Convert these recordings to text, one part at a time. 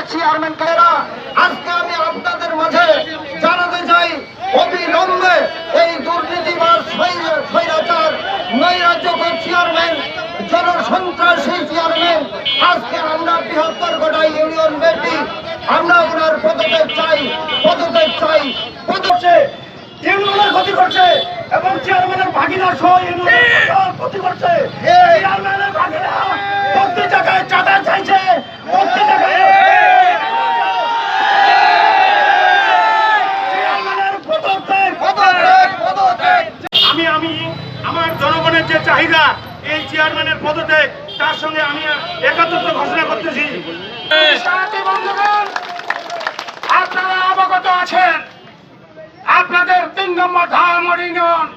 চেয়ারম্যানরা, আজকে আমি আপনাদের মাঝে জানাতে চাই, অবিলম্বে এই দুর্নীতিবাজ স্বৈরাচার নৈরাজ্যকর চেয়ারম্যান, জনসন্ত্রাসী চেয়ারম্যান, আজকে আমরা বৃহত্তর গোটা ইউনিয়ন ব্যাপী আমরা ওনার পদত্যাগ চাই, পদত্যাগ চাই। ইউনিয়নের ক্ষতি করছে এবং চেয়ারম্যানের ভাগিনা সহ ইউনিয়নের ক্ষতি করছে। চেয়ারম্যানের ভাগিনা প্রত্যেক জায়গায় চাঁদা চাইছে, প্রত্যেক জায়গায় আমি আমার জনগণের যে চাহিদা, এই চেয়ারম্যানের পদত্যাগ, তার সঙ্গে আমি একাত্মতা ঘোষণা করতেছি। আপনারা অবগত আছেন, আপনাদের ৩ নম্বর ধামর ইউনিয়ন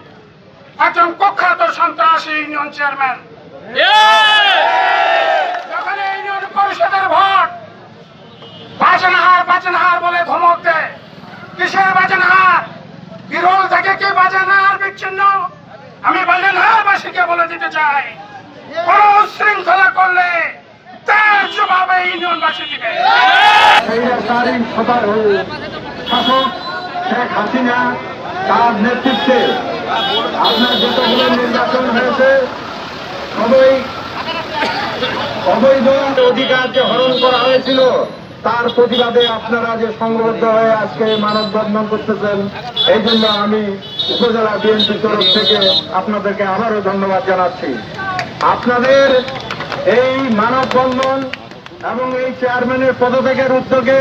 একজন কুখ্যাত সন্ত্রাসী ইউনিয়ন চেয়ারম্যান। যখন ইউনিয়ন পরিষদের ভোট বাজেনহার বলে ধমক দেয়, কিসের বাজেনহার? বিরল থেকে কি বাজেনহার বিচ্ছিন্ন? আমি বাজেনহারবাসীকে বলে দিতে চাই, কোন উশৃঙ্খলা করলে তার জবাবে ইউনিয়নবাসী দিবে। শাসক শেখ হাসিনা তার নেতৃত্বে আপনার যতগুলো নির্বাচন হয়েছে সবই অবৈধ অধিকার যে হরণ করা হয়েছিল, তার প্রতিবাদে আপনারা যে সংঘবদ্ধ হয়ে আজকে মানববন্ধন করতেছেন, এই জন্য আমি উপজেলা বিএনপির তরফ থেকে আপনাদেরকে আবারও ধন্যবাদ জানাচ্ছি। আপনাদের এই মানববন্ধন এবং এই চেয়ারম্যানের পদত্যাগের উদ্যোগে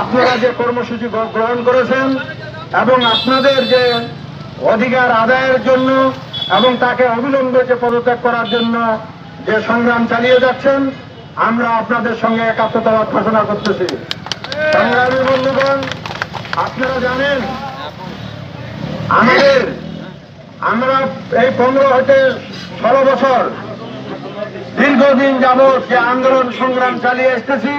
আপনারা যে কর্মসূচি গ্রহণ করেছেন এবং আপনাদের যে অধিকার আদায়ের জন্য এবং তাকে অবিলম্বে যে পদত্যাগ করার জন্য যে সংগ্রাম চালিয়ে যাচ্ছেন, আমরা আপনাদের সঙ্গে একাত্মতাবাদ ঘোষণা করতেছি। সংগ্রামী বন্ধুগণ, আপনারা জানেন আমরা এই 15 হতে 16 বছর দীর্ঘদিন যাবৎ যে আন্দোলন সংগ্রাম চালিয়ে এসেছি,